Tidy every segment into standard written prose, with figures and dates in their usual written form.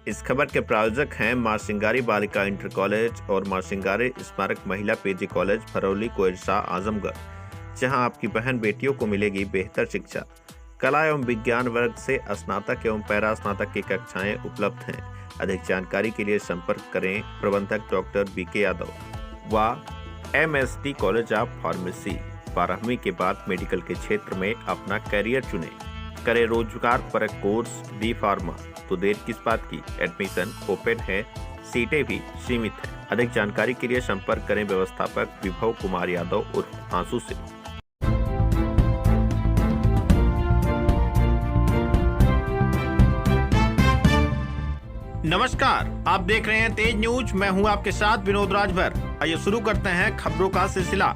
इस खबर के प्रायोजक हैं मां सिंगारी बालिका इंटर कॉलेज और मां सिंगारी स्मारक महिला पीजी कॉलेज फरौली कोइरसा आजमगढ़, जहां आपकी बहन बेटियों को मिलेगी बेहतर शिक्षा। कला एवं विज्ञान वर्ग से स्नातक एवं पैरा स्नातक की कक्षाएं उपलब्ध हैं। अधिक जानकारी के लिए संपर्क करें प्रबंधक डॉक्टर बीके यादव व MSD कॉलेज ऑफ फार्मेसी। 12वीं के बाद मेडिकल के क्षेत्र में अपना करियर चुने, करे रोजगार परक कोर्स बी फार्मा, तो देर किस बात की। एडमिशन ओपन है, सीटें भी सीमित हैं। अधिक जानकारी के लिए संपर्क करें व्यवस्थापक विभव कुमार यादव उर्फ आंसू से। नमस्कार, आप देख रहे हैं तेज न्यूज। मैं हूं आपके साथ विनोद राजभर। आइए शुरू करते हैं खबरों का सिलसिला।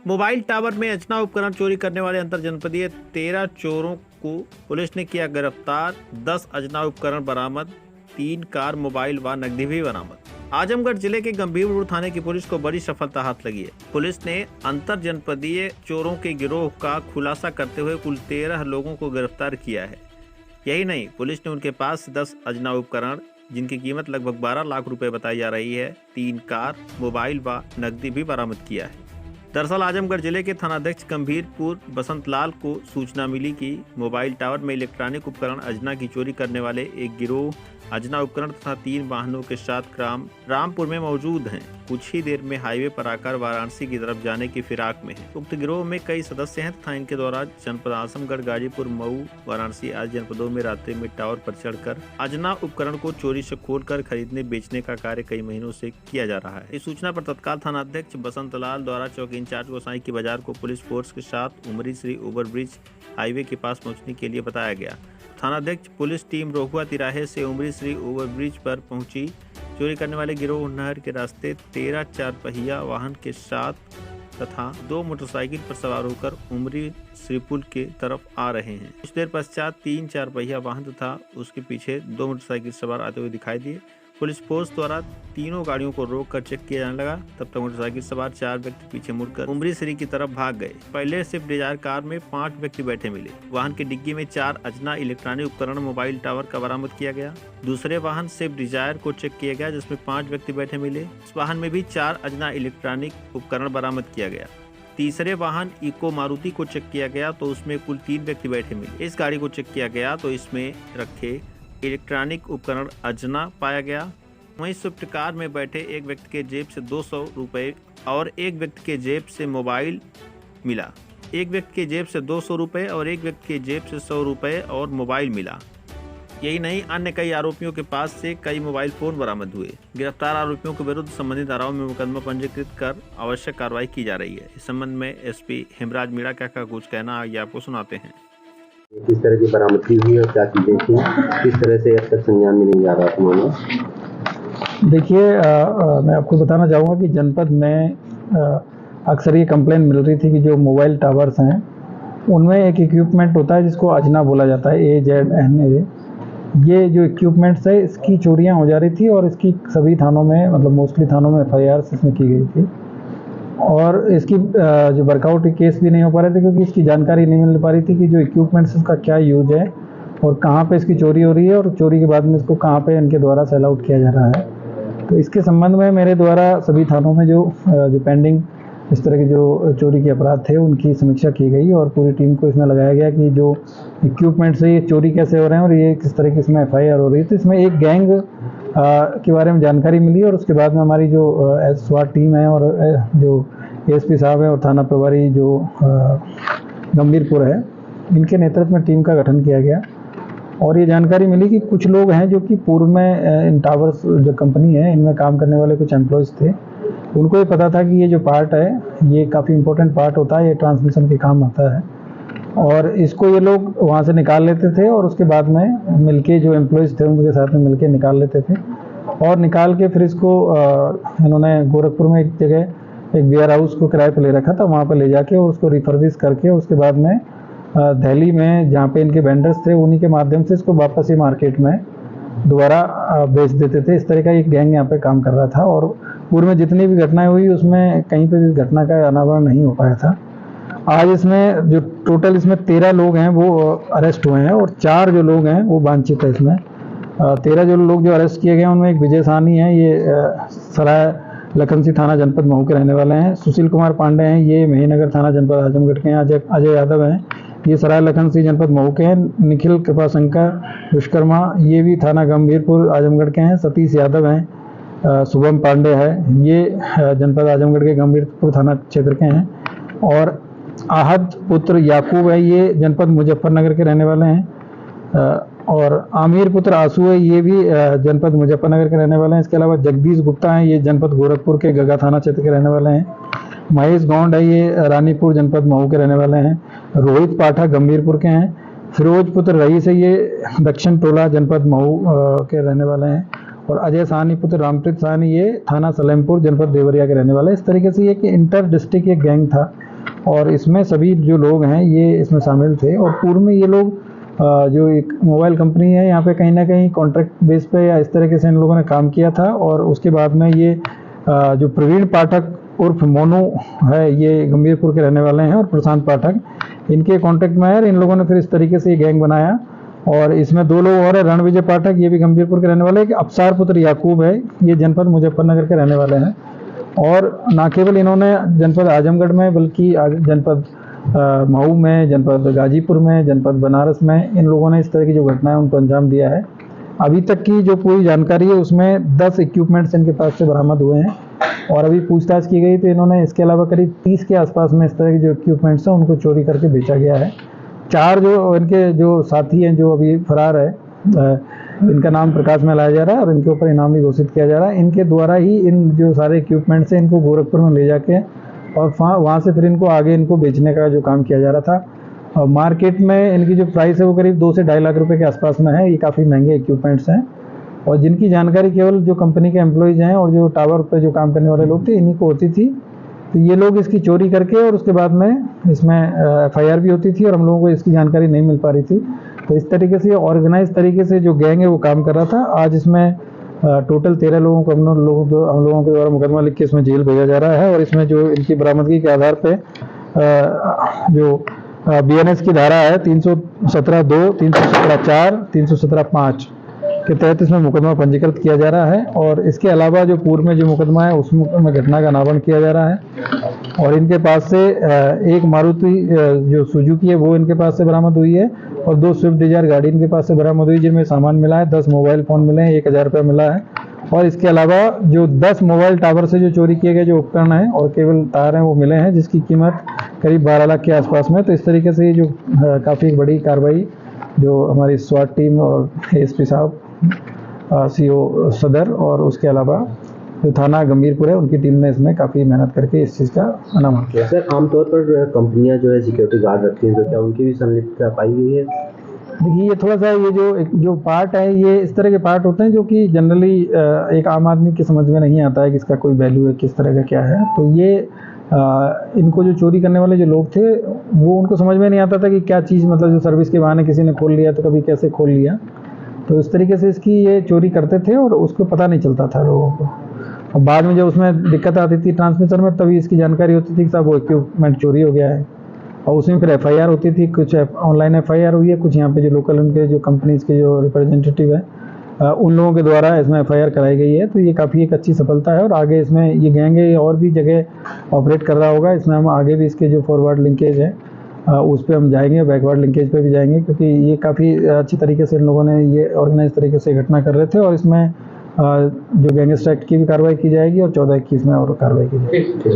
मोबाइल टावर में अचना उपकरण चोरी करने वाले अंतर जनपदीय 13 चोरों को पुलिस ने किया गिरफ्तार। 10 अचना उपकरण बरामद, 3 कार, मोबाइल व नकदी भी बरामद। आजमगढ़ जिले के गंभीरपुर थाने की पुलिस को बड़ी सफलता हाथ लगी है। पुलिस ने अंतर जनपदीय चोरों के गिरोह का खुलासा करते हुए कुल 13 लोगों को गिरफ्तार किया है। यही नहीं, पुलिस ने उनके पास 10 अचना उपकरण जिनकी कीमत लगभग 12 लाख रुपए बताई जा रही है, 3 कार, मोबाइल व नकदी भी बरामद किया है। दरअसल आजमगढ़ जिले के थानाध्यक्ष गंभीरपुर बसंत लाल को सूचना मिली कि मोबाइल टावर में इलेक्ट्रॉनिक उपकरण अजना की चोरी करने वाले एक गिरोह अजना उपकरण तथा 3 वाहनों के साथ ग्राम रामपुर में मौजूद हैं। कुछ ही देर में हाईवे पर आकर वाराणसी की तरफ जाने की फिराक में है। उक्त गिरोह में कई सदस्य हैं तथा इनके द्वारा जनपद आजमगढ़, गाजीपुर, मऊ, वाराणसी आदि जनपदों में रात्रि में टावर पर चढ़कर अजना उपकरण को चोरी से खोलकर खरीदने बेचने का कार्य कई महीनों से किया जा रहा है। इस सूचना पर तत्काल थानाध्यक्ष बसंत लाल द्वारा चौकी इंचार्ज गोसाई की बाजार को पुलिस फोर्स के साथ उमरी श्री ओवरब्रिज हाईवे के पास पहुंचने के लिए बताया गया। थानाध्यक्ष पुलिस टीम रोहुआ तिराहे से उमरी श्री ओवरब्रिज पर पहुंची। चोरी करने वाले गिरोह नहर के रास्ते 13 4 पहिया वाहन के साथ तथा 2 मोटरसाइकिल पर सवार होकर उमरी श्री पुल के तरफ आ रहे हैं। कुछ देर पश्चात 3 4 पहिया वाहन तथा उसके पीछे 2 मोटरसाइकिल सवार आते हुए दिखाई दिए। पुलिस फोर्स द्वारा तीनों गाड़ियों को रोककर चेक किया जाने लगा। तब तक मोटरसाइकिल सवार 4 व्यक्ति पीछे मुड़कर उमरी श्री की तरफ भाग गए। पहले स्विफ्ट डिजायर कार में 5 व्यक्ति बैठे मिले। वाहन की डिग्गी में 4 अजना इलेक्ट्रॉनिक उपकरण मोबाइल टावर का बरामद किया गया। दूसरे वाहन स्विफ्ट डिजायर को चेक किया गया जिसमें 5 व्यक्ति बैठे मिले। इस वाहन में भी 4 अजना इलेक्ट्रॉनिक उपकरण बरामद किया गया। तीसरे वाहन इको मारुति को चेक किया गया तो उसमें कुल 3 व्यक्ति बैठे मिले। इस गाड़ी को चेक किया गया तो इसमें रखे इलेक्ट्रॉनिक उपकरण अजना पाया गया। वहीं स्विफ्ट कार में बैठे एक व्यक्ति के जेब से 200 रुपए और एक व्यक्ति के जेब से मोबाइल मिला। एक व्यक्ति के जेब से 200 रुपए और एक व्यक्ति के जेब से 100 रुपए और मोबाइल मिला। यही नहीं, अन्य कई आरोपियों के पास से कई मोबाइल फोन बरामद हुए। गिरफ्तार आरोपियों के विरुद्ध संबंधित धाराओं में मुकदमा पंजीकृत कर आवश्यक कार्रवाई की जा रही है। इस संबंध में SP हेमराज मीणा का कुछ कहना है, ये आपको सुनाते हैं। किस तरह की बरामदगी हुई और क्या चीजें थी, किस तरह से अब तक संज्ञान में नहीं आ रहा था? देखिए, मैं आपको बताना चाहूँगा कि जनपद में अक्सर ये कंप्लेन मिल रही थी कि जो मोबाइल टावर्स हैं उनमें एक इक्विपमेंट होता है जिसको अजना बोला जाता है, AZNA। ये जो इक्विपमेंट्स है इसकी चोरियां हो जा रही थी और इसकी सभी थानों में, मतलब मोस्टली थानों में FIRs इसमें की गई थी और इसकी जो वर्कआउट केस भी नहीं हो पा रहे थे क्योंकि इसकी जानकारी नहीं मिल पा रही थी कि जो इक्विपमेंट्स इसका क्या यूज है और कहाँ पे इसकी चोरी हो रही है और चोरी के बाद में इसको कहाँ पे इनके द्वारा सेल आउट किया जा रहा है। तो इसके संबंध में मेरे द्वारा सभी थानों में जो पेंडिंग इस तरह के जो चोरी के अपराध थे उनकी समीक्षा की गई और पूरी टीम को इसमें लगाया गया कि जो इक्विपमेंट से ये चोरी कैसे हो रहे हैं और ये किस तरह की इसमें FIR हो रही है। तो इसमें एक गैंग के बारे में जानकारी मिली और उसके बाद में हमारी जो SWAT टीम है और जो ASP साहब है और थाना प्रभारी जो गंभीरपुर है, इनके नेतृत्व में टीम का गठन किया गया और ये जानकारी मिली कि कुछ लोग हैं जो कि पूर्व में इन टावर्स जो कंपनी है इनमें काम करने वाले कुछ एम्प्लॉयज़ थे। उनको ये पता था कि ये जो पार्ट है ये काफ़ी इंपॉर्टेंट पार्ट होता है, ये ट्रांसमिशन के काम आता है और इसको ये लोग वहाँ से निकाल लेते थे और उसके बाद में मिलके जो एम्प्लॉयज़ थे उनके साथ में मिलके निकाल लेते थे और निकाल के फिर इसको इन्होंने गोरखपुर में एक जगह एक वेयर हाउस को किराए पर ले रखा था, वहाँ पर ले जाके और उसको रिफर्बिश करके उसके बाद में दिल्ली में जहाँ पे इनके वेंडर्स थे उन्हीं के माध्यम से इसको वापस ही मार्केट में दोबारा बेच देते थे। इस तरह का एक गैंग यहाँ पे काम कर रहा था और पूर्व में जितनी भी घटनाएं हुई उसमें कहीं पे भी घटना का अनावरण नहीं हो पाया था। आज इसमें जो टोटल इसमें 13 लोग हैं वो अरेस्ट हुए हैं और 4 जो लोग हैं वो वांछित है इसमें 13 जो लोग जो अरेस्ट किए गए हैं उनमें एक विजय साहनी है, ये सराय लखनसी थाना जनपद मऊ के रहने वाले हैं। सुशील कुमार पांडे हैं, ये महीनगर थाना जनपद आजमगढ़ के हैं। अजय यादव हैं, ये सराय लखनसी जनपद मऊ के हैं। निखिल कृपाशंकर विश्वकर्मा, ये भी थाना गंभीरपुर आजमगढ़ के हैं। सतीश यादव हैं, शुभम पांडे है, ये जनपद आजमगढ़ के गंभीरपुर थाना क्षेत्र के हैं। और आहद पुत्र याकूब है, ये जनपद मुजफ्फरनगर के रहने वाले हैं। और आमिर पुत्र आंसू है, ये भी जनपद मुजफ्फरनगर के रहने वाले हैं। इसके अलावा जगदीश गुप्ता हैं, ये जनपद गोरखपुर के गगा थाना क्षेत्र के रहने वाले हैं। महेश गौंड है, ये रानीपुर जनपद मऊ के रहने वाले हैं। रोहित पाठक गंभीरपुर के हैं। फिरोज पुत्र रईस है, ये दक्षिण टोला जनपद मऊ के रहने वाले हैं। और अजय साहनी पुत्र रामप्रीत साहनी, ये थाना सलेमपुर जनपद देवरिया के रहने वाले हैं। इस तरीके से ये एक इंटर डिस्ट्रिक्ट एक गैंग था और इसमें सभी जो लोग हैं ये इसमें शामिल थे। और पूर्व में ये लोग जो एक मोबाइल कंपनी है यहाँ पे कहीं ना कहीं कॉन्ट्रैक्ट बेस पे या इस तरीके से इन लोगों ने काम किया था। और उसके बाद में ये जो प्रवीण पाठक उर्फ मोनू है, ये गंभीरपुर के रहने वाले हैं। और प्रशांत पाठक इनके कॉन्ट्रैक्ट में है। इन लोगों ने फिर इस तरीके से ये गैंग बनाया। और इसमें 2 लोग और है, रणविजय पाठक, ये भी गंभीरपुर के रहने वाले हैं। अफसार पुत्र याकूब है, ये जनपद मुजफ्फरनगर के रहने वाले हैं। और ना केवल इन्होंने जनपद आजमगढ़ में बल्कि जनपद मऊ में, जनपद गाजीपुर में, जनपद बनारस में इन लोगों ने इस तरह की जो घटनाएं उनको अंजाम दिया है। अभी तक की जो पूरी जानकारी है उसमें 10 इक्विपमेंट्स इनके पास से बरामद हुए हैं। और अभी पूछताछ की गई तो इन्होंने इसके अलावा करीब 30 के आसपास में इस तरह के जो इक्विपमेंट्स हैं उनको चोरी करके बेचा गया है। 4 जो इनके जो साथी हैं जो अभी फरार है, इनका नाम प्रकाश में लाया जा रहा है और इनके ऊपर इनाम भी घोषित किया जा रहा है। इनके द्वारा ही इन जो सारे इक्विपमेंट्स हैं इनको गोरखपुर में ले जाके और वहाँ से फिर इनको आगे इनको बेचने का जो काम किया जा रहा था। और मार्केट में इनकी जो प्राइस है वो करीब 2 से 2.5 लाख रुपए के आसपास में है। ये काफ़ी महंगे इक्विपमेंट्स हैं और जिनकी जानकारी केवल जो कंपनी के एम्प्लॉयज़ हैं और जो टावर पे जो काम करने वाले लोग थे इन्हीं को होती थी। तो ये लोग इसकी चोरी करके और उसके बाद में इसमें FIR भी होती थी और हम लोगों को इसकी जानकारी नहीं मिल पा रही थी। तो इस तरीके से ऑर्गेनाइज तरीके से जो गैंग है वो काम कर रहा था। आज इसमें टोटल 13 लोगों को हम लोगों के द्वारा मुकदमा लिख के इसमें जेल भेजा जा रहा है। और इसमें जो इनकी बरामदगी के आधार पे जो BNS की धारा है 317(2), 317(4), 317(5) के तहत इसमें मुकदमा पंजीकृत किया जा रहा है। और इसके अलावा जो पूर्व में जो मुकदमा है उसमें घटना का अनावरण किया जा रहा है। और इनके पास से एक मारुति जो सुजुकी है वो इनके पास से बरामद हुई है और 2 स्विफ्ट डिजायर गाड़ी इनके पास से बरामद हुई जिनमें सामान मिला है। 10 मोबाइल फ़ोन मिले हैं, 1000 रुपये मिला है। और इसके अलावा जो 10 मोबाइल टावर से जो चोरी किए गए जो उपकरण हैं और केबल तार हैं वो मिले हैं जिसकी कीमत करीब 12 लाख के आसपास में। तो इस तरीके से ये जो काफ़ी बड़ी कार्रवाई जो हमारी स्वाट टीम और ASP साहब, CO सदर और उसके अलावा जो थाना गंभीरपुर है उनकी टीम ने इसमें काफ़ी मेहनत करके इस चीज़ का अनावरण किया। सर, आमतौर पर कंपनियां जो है सिक्योरिटी गार्ड रखती हैं तो क्या उनकी भी संलिप्तता पाई गई है? देखिए, ये थोड़ा सा ये जो पार्ट है ये इस तरह के पार्ट होते हैं जो कि जनरली एक आम आदमी की समझ में नहीं आता है कि इसका कोई वैल्यू है, किस तरह का क्या है। तो ये इनको जो चोरी करने वाले जो लोग थे वो उनको समझ में नहीं आता था कि क्या चीज़, मतलब जो सर्विस के बहाने किसी ने खोल लिया तो कभी कैसे खोल लिया। तो इस तरीके से इसकी ये चोरी करते थे और उसको पता नहीं चलता था लोगों को। और बाद में जब उसमें दिक्कत आती थी ट्रांसमिशन में तभी इसकी जानकारी होती थी कि साहब वो इक्विपमेंट चोरी हो गया है। और उसमें फिर FIR होती थी, कुछ ऑनलाइन FIR हुई है, कुछ यहाँ पे जो लोकल उनके जो कंपनीज के जो रिप्रेजेंटेटिव है उन लोगों के द्वारा इसमें FIR कराई गई है। तो ये काफ़ी एक अच्छी सफलता है और आगे इसमें ये गैंग है और भी जगह ऑपरेट कर रहा होगा। इसमें हम आगे भी इसके जो फॉरवर्ड लिंकेज है उस पर हम जाएंगे, बैकवर्ड लिंकेज पे भी जाएंगे क्योंकि ये काफ़ी अच्छी तरीके से इन लोगों ने ये ऑर्गेनाइज तरीके से घटना कर रहे थे। और इसमें जो गैंगस्टर एक्ट की भी कार्रवाई की जाएगी और 14 21 में और कार्रवाई की जाएगी।